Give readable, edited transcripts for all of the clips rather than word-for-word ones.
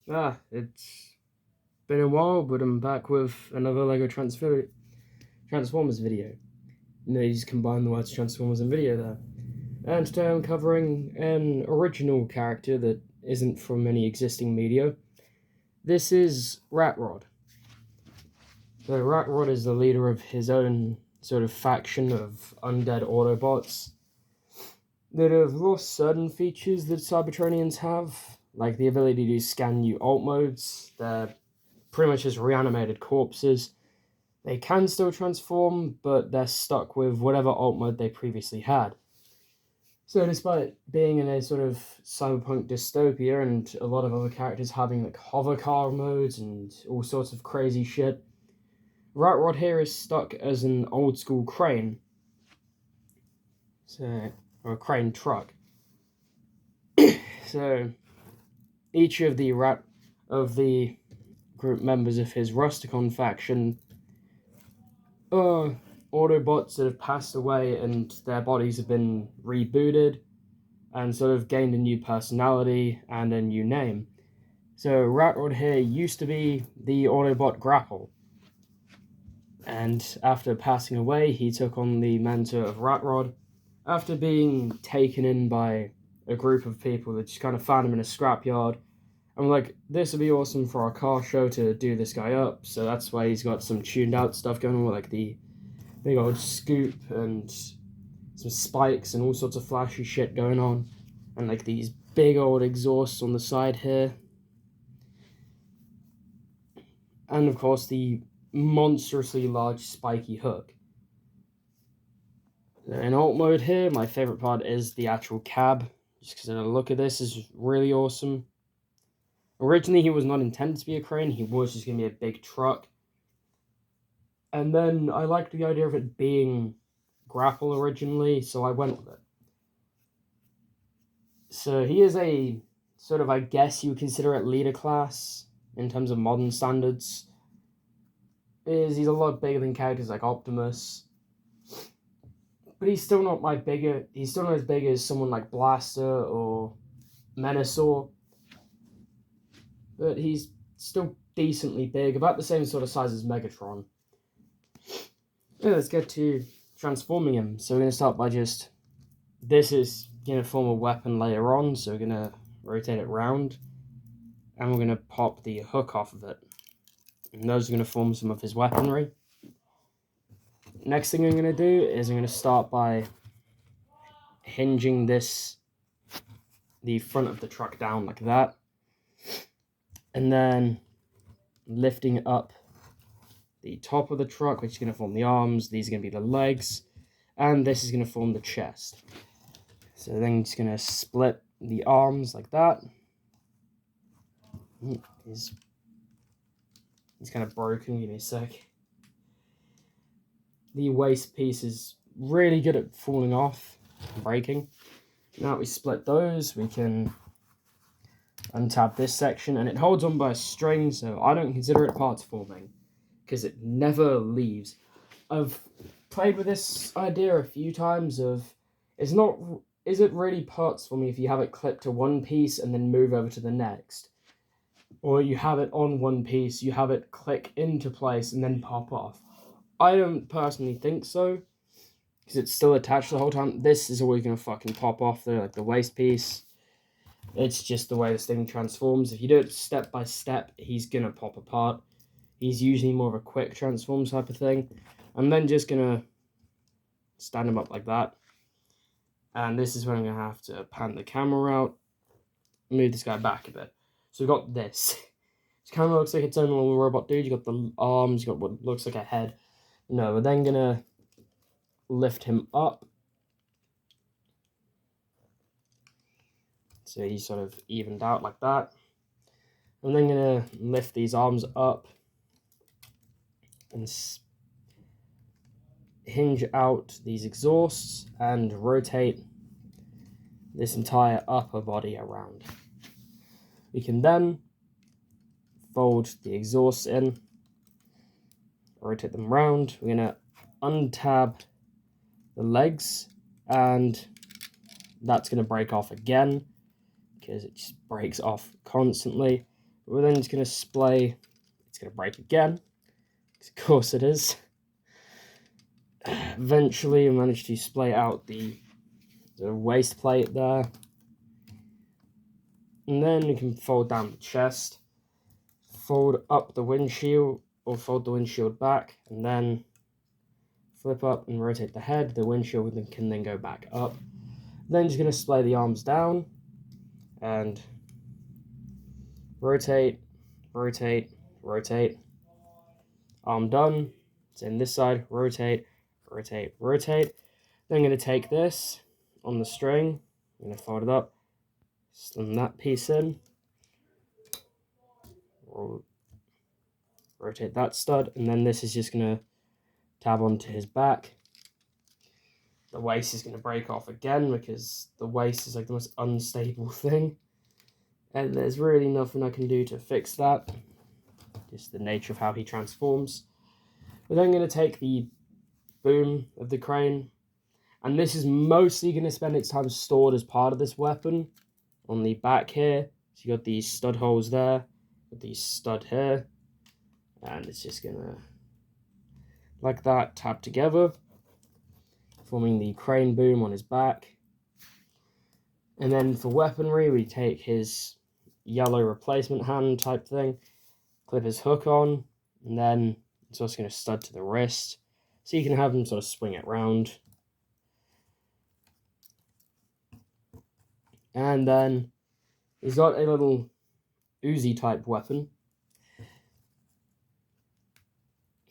It's been a while, but I'm back with another Transformers video. No, you just combine the words Transformers and video there. And today I'm covering an original character that isn't from any existing media. This is Ratrod. So Ratrod is the leader of his own sort of faction of undead Autobots that have lost certain features that Cybertronians have, like the ability to scan new alt modes. They're pretty much just reanimated corpses. They can still transform, but they're stuck with whatever alt mode they previously had. So despite being in a sort of cyberpunk dystopia and a lot of other characters having like hover car modes and all sorts of crazy shit, Ratrod here is stuck as an old school crane. Or a crane truck. So each of the group members of his Rusticon faction are Autobots that have passed away and their bodies have been rebooted and sort of gained a new personality and a new name. So Ratrod here used to be the Autobot Grapple, and after passing away he took on the mantle of Ratrod after being taken in by a group of people that just kind of found him in a scrapyard. I'm like, this would be awesome for our car show to do this guy up, so that's why he's got some tuned out stuff going on with like the big old scoop and some spikes and all sorts of flashy shit going on, and like these big old exhausts on the side here, and of course the monstrously large spiky hook. In alt mode here, my favorite part is the actual cab, just because the look of this is really awesome. Originally he was not intended to be a crane, he was just going to be a big truck. And then I liked the idea of it being grapple originally, so I went with it. So he is a sort of, I guess you would consider it leader class in terms of modern standards. He's a lot bigger than characters like Optimus. But he's still not as big as someone like Blaster or Menasor. But he's still decently big, about the same sort of size as Megatron. Yeah, let's get to transforming him. So we're going to start by this is going to form a weapon later on, so we're going to rotate it round, and we're going to pop the hook off of it. And those are going to form some of his weaponry. Next thing I'm going to do is I'm going to start by hinging the front of the truck down like that, and then lifting up the top of the truck, which is going to form the arms. These are going to be the legs, and this is going to form the chest. So then I'm just going to split the arms like that. He's kind of broken, give me a sec. The waist piece is really good at falling off and breaking. Now that we split those, we can untab this section, and it holds on by a string, so I don't consider it parts forming, because it never leaves. I've played with this idea a few times of, is it really parts forming if you have it clipped to one piece and then move over to the next? Or you have it on one piece, you have it click into place and then pop off. I don't personally think so, because it's still attached the whole time. This is always going to fucking pop off there, like the waist piece. It's just the way this thing transforms. If you do it step by step, he's going to pop apart. He's usually more of a quick transform type of thing. I'm then just going to stand him up like that. And this is when I'm going to have to pan the camera out, move this guy back a bit. So we've got this. This camera looks like its own little robot dude. You've got the arms, you've got what looks like a head. No, we're then going to lift him up. So he's sort of evened out like that. I'm then going to lift these arms up and hinge out these exhausts and rotate this entire upper body around. We can then fold the exhausts in, rotate them around. We're going to untab the legs, and that's going to break off again because it just breaks off constantly. We're then just going to splay. It's going to break again. Of course it is. Eventually, I managed to splay out the waist plate there. And then you can fold down the chest, fold up the windshield, or fold the windshield back, and then flip up and rotate the head. The windshield can then go back up. Then just going to splay the arms down and rotate, rotate, rotate. Arm done. It's in this side. Rotate, rotate, rotate. Then I'm going to take this on the string. I'm going to fold it up. Slim that piece in. Rotate that stud. And then this is just going to tab onto his back. The waist is going to break off again because the waist is like the most unstable thing. And there's really nothing I can do to fix that. Just the nature of how he transforms. We're then going to take the boom of the crane. And this is mostly going to spend its time stored as part of this weapon. On the back here. So you got these stud holes there. Got these stud here. And it's just going to, like that, tab together. Forming the crane boom on his back. And then for weaponry, we take his yellow replacement hand type thing. Clip his hook on. And then it's also going to stud to the wrist. So you can have him sort of swing it round. And then he's got a little Uzi type weapon.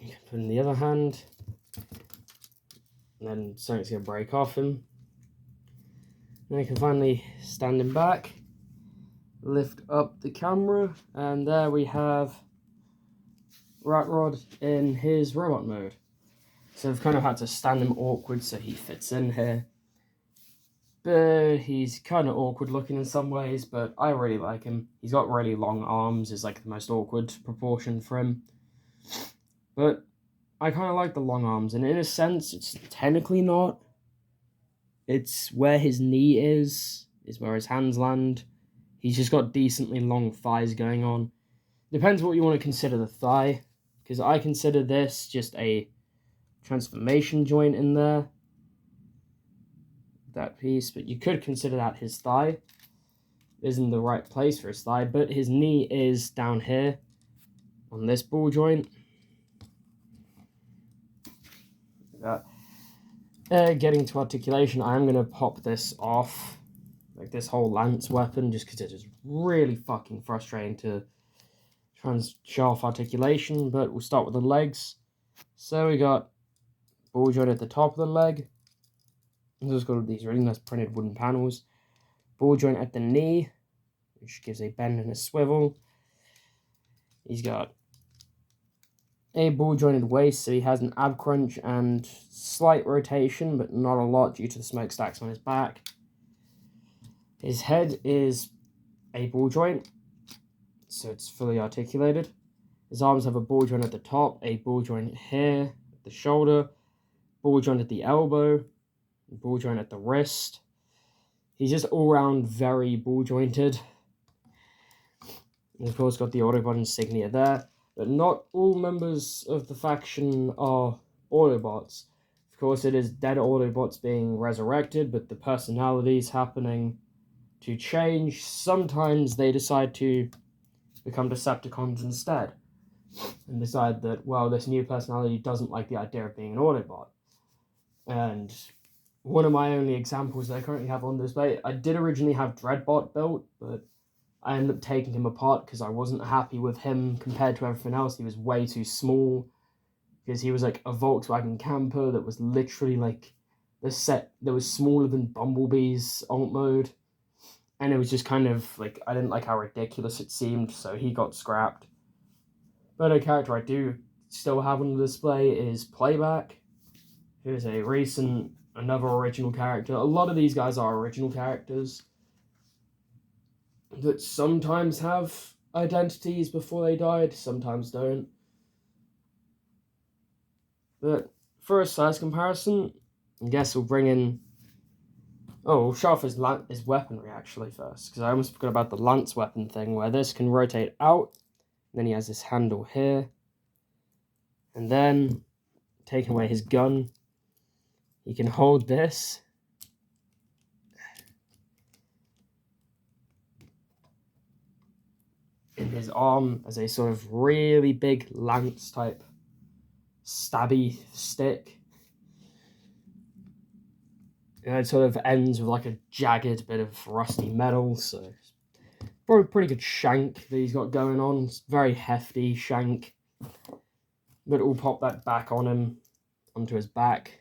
You can put in the other hand. And then something's going to break off him. Then you can finally stand him back. Lift up the camera. And there we have Ratrod in his robot mode. So I've kind of had to stand him awkward so he fits in here. But he's kind of awkward looking in some ways, but I really like him. He's got really long arms, is like the most awkward proportion for him. But I kind of like the long arms, and in a sense, it's technically not. It's where his knee is where his hands land. He's just got decently long thighs going on. Depends what you want to consider the thigh, because I consider this just a transformation joint in there. That piece, but you could consider that his thigh. Isn't the right place for his thigh, but his knee is down here on this ball joint. Getting to articulation, I'm going to pop this off, like this whole lance weapon, just because it is really fucking frustrating to try and show off articulation, but we'll start with the legs. So we got ball joint at the top of the leg. It's also got these really nice printed wooden panels. Ball joint at the knee, which gives a bend and a swivel. He's got a ball jointed waist, so he has an ab crunch and slight rotation, but not a lot due to the smokestacks on his back. His head is a ball joint, so it's fully articulated. His arms have a ball joint at the top, a ball joint here at the shoulder, ball joint at the elbow, ball joint at the wrist. He's just all round very ball jointed. And of course got the Autobot insignia there. But not all members of the faction are Autobots. Of course it is dead Autobots being resurrected, but the personalities happening to change. Sometimes they decide to become Decepticons instead. And decide that, well, this new personality doesn't like the idea of being an Autobot. And one of my only examples that I currently have on display, I did originally have Dreadbot built, but I ended up taking him apart because I wasn't happy with him compared to everything else. He was way too small, because he was like a Volkswagen camper that was literally like the set that was smaller than Bumblebee's alt mode. And it was just kind of like, I didn't like how ridiculous it seemed, so he got scrapped. But a character I do still have on the display is Playback, who is a recent, another original character. A lot of these guys are original characters that sometimes have identities before they died, sometimes don't. But for a size comparison, I guess we'll bring in Oh, we'll show off his weaponry actually first, because I almost forgot about the lance weapon thing, where this can rotate out, and then he has this handle here, and then, taking away his gun, he can hold this, in his arm as a sort of really big lance type stabby stick. And it sort of ends with like a jagged bit of rusty metal, so probably a pretty good shank that he's got going on. It's very hefty shank. But we'll pop that back on him, onto his back.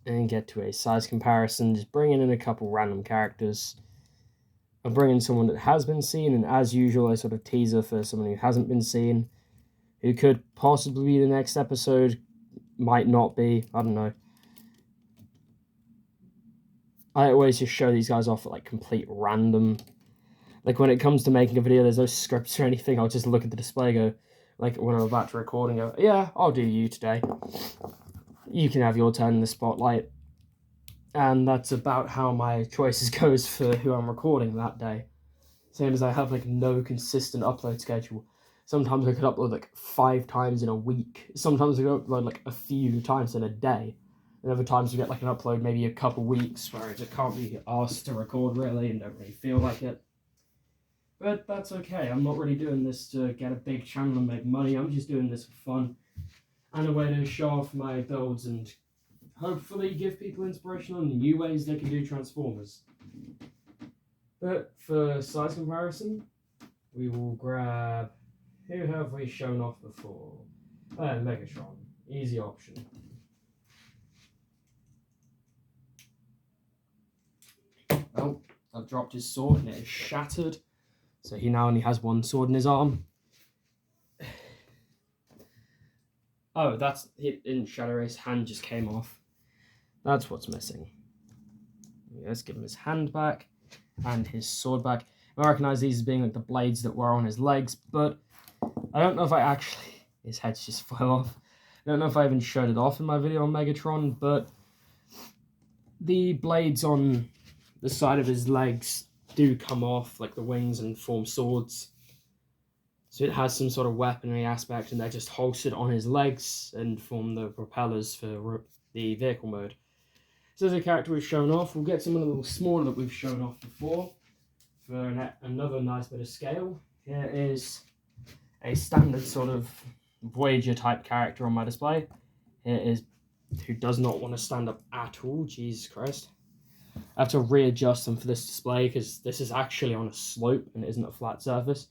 And get to a size comparison, just bringing in a couple random characters. I'm bringing someone that has been seen, and as usual, a sort of teaser for someone who hasn't been seen, who could possibly be the next episode, might not be, I don't know. I always just show these guys off at like complete random. Like when it comes to making a video, there's no scripts or anything. I'll just look at the display, go, like when I'm about to record and go, yeah, I'll do you today. You can have your turn in the spotlight. And that's about how my choices goes for who I'm recording that day. Same as I have like no consistent upload schedule. Sometimes I could upload like 5 times in a week. Sometimes I could upload like a few times in a day. And other times we get like an upload maybe a couple weeks where I just can't be asked to record really and don't really feel like it. But that's okay. I'm not really doing this to get a big channel and make money. I'm just doing this for fun and a way to show off my builds and hopefully give people inspiration on new ways they can do Transformers. But for size comparison, we will grab, who have we shown off before? Megatron, easy option. Oh, I've dropped his sword and it is shattered. So he now only has one sword in his arm. Oh, it didn't shatter, his hand just came off. That's what's missing. Let's give him his hand back and his sword back. I recognize these as being like the blades that were on his legs, but I don't know if I actually... His head's just fell off. I don't know if I even showed it off in my video on Megatron, but the blades on the side of his legs do come off, like the wings, and form swords. So it has some sort of weaponry aspect, and they're just holstered on his legs and form the propellers for the vehicle mode. So there's a character we've shown off. We'll get someone a little smaller that we've shown off before for another nice bit of scale. Here is a standard sort of Voyager type character on my display. Here is who does not want to stand up at all. Jesus Christ. I have to readjust them for this display because this is actually on a slope and it isn't a flat surface.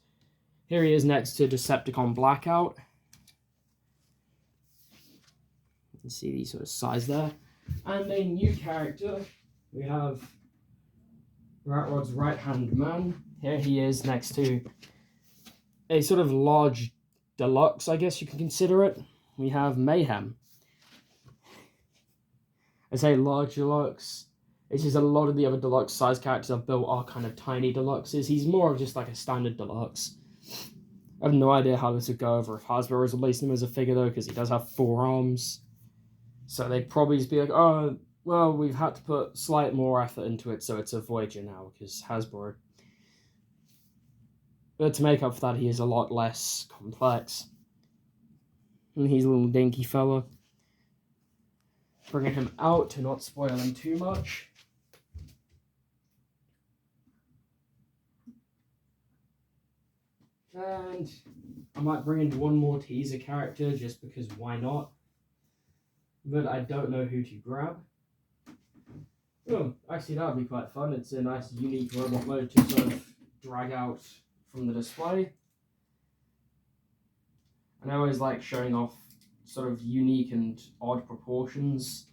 Here he is next to Decepticon Blackout. You can see the sort of size there. And a new character, we have Ratrod's right-hand man. Here he is next to a sort of large deluxe, I guess you can consider it. We have Mayhem. I say large deluxe. It's just a lot of the other deluxe size characters I've built are kind of tiny deluxes. He's more of just like a standard deluxe. I have no idea how this would go over if Hasbro has released him as a figure though, because he does have 4 arms. So they'd probably just be like, oh, well, we've had to put slight more effort into it, so it's a Voyager now, because Hasbro. But to make up for that, he is a lot less complex. And he's a little dinky fella. Bringing him out to not spoil him too much. And I might bring in one more teaser character, just because why not? But I don't know who to grab. Oh, actually that would be quite fun. It's a nice unique robot mode to sort of drag out from the display. And I always like showing off sort of unique and odd proportions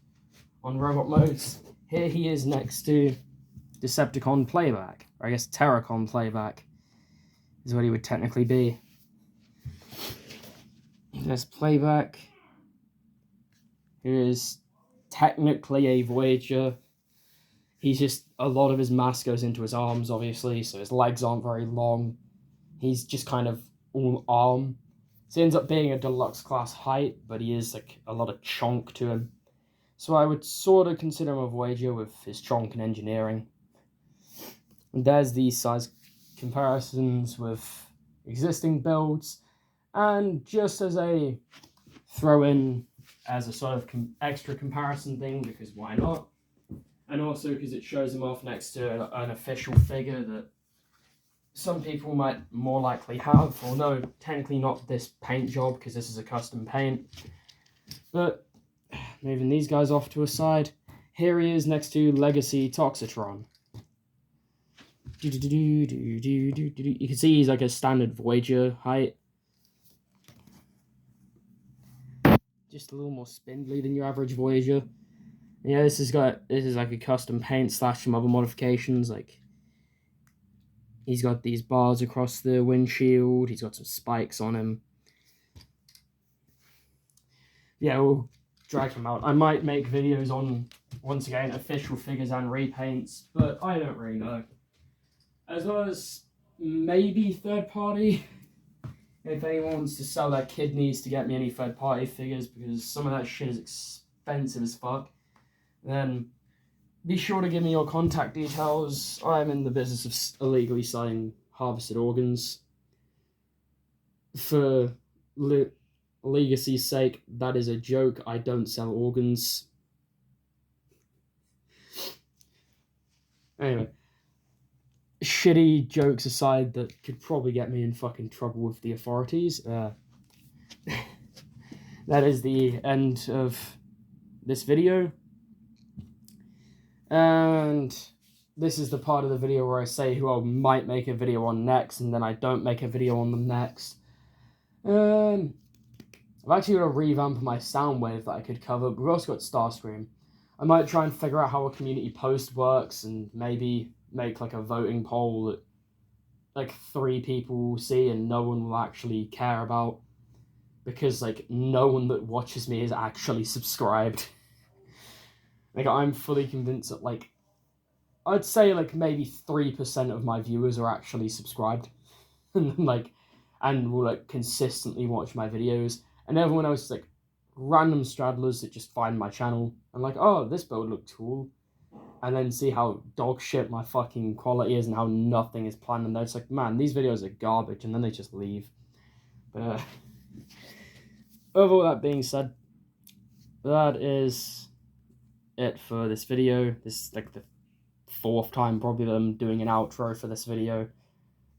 on robot modes. Here he is next to Decepticon Playback, or I guess Terracon Playback is what he would technically be. There's Playback. Here is technically a Voyager. He's just, a lot of his mass goes into his arms, obviously, so his legs aren't very long. He's just kind of all arm. So he ends up being a deluxe class height, but he is like a lot of chonk to him. So I would sort of consider him a Voyager with his chonk in engineering. And there's these size comparisons with existing builds. And just as a throw in as a sort of extra comparison thing, because why not? And also because it shows him off next to an official figure that some people might more likely have, or no, technically not this paint job because this is a custom paint. But moving these guys off to a side, here he is next to Legacy Toxitron. You can see he's like a standard Voyager height. Just a little more spindly than your average Voyager. Yeah, this is like a custom paint / some other modifications. Like, he's got these bars across the windshield. He's got some spikes on him. Yeah, we'll drag him out. I might make videos on, once again, official figures and repaints, but I don't really know. As well as maybe third party. If anyone wants to sell their kidneys to get me any third party figures, because some of that shit is expensive as fuck, then be sure to give me your contact details. I'm in the business of illegally selling harvested organs. For legacy's sake, that is a joke. I don't sell organs. Anyway, shitty jokes aside that could probably get me in fucking trouble with the authorities. That is the end of this video. And this is the part of the video where I say who I might make a video on next, and then I don't make a video on them next. I've actually got a revamp of my sound wave that I could cover, but we've also got Starscream. I might try and figure out how a community post works, and maybe make like a voting poll that like 3 people will see and no one will actually care about, because like no one that watches me is actually subscribed. Like, I'm fully convinced that, like, I'd say, like, maybe 3% of my viewers are actually subscribed. and will, like, consistently watch my videos. And everyone else is, like, random straddlers that just find my channel and, like, oh, this build looks cool. And then see how dog shit my fucking quality is and how nothing is planned. And they're just like, man, these videos are garbage. And then they just leave. But, over all that being said, that is it for this video. This is like the 4th time probably that I'm doing an outro for this video,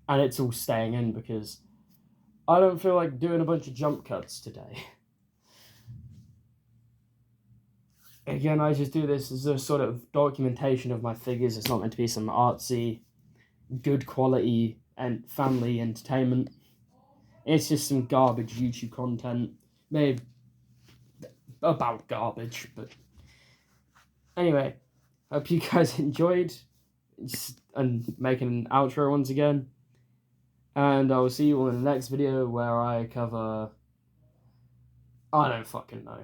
and it's all staying in because I don't feel like doing a bunch of jump cuts today. Again, I just do this as a sort of documentation of my figures. It's not meant to be some artsy, good quality and family entertainment. It's just some garbage YouTube content made about garbage, but anyway, hope you guys enjoyed and making an outro once again. And I will see you all in the next video where I cover... I don't fucking know.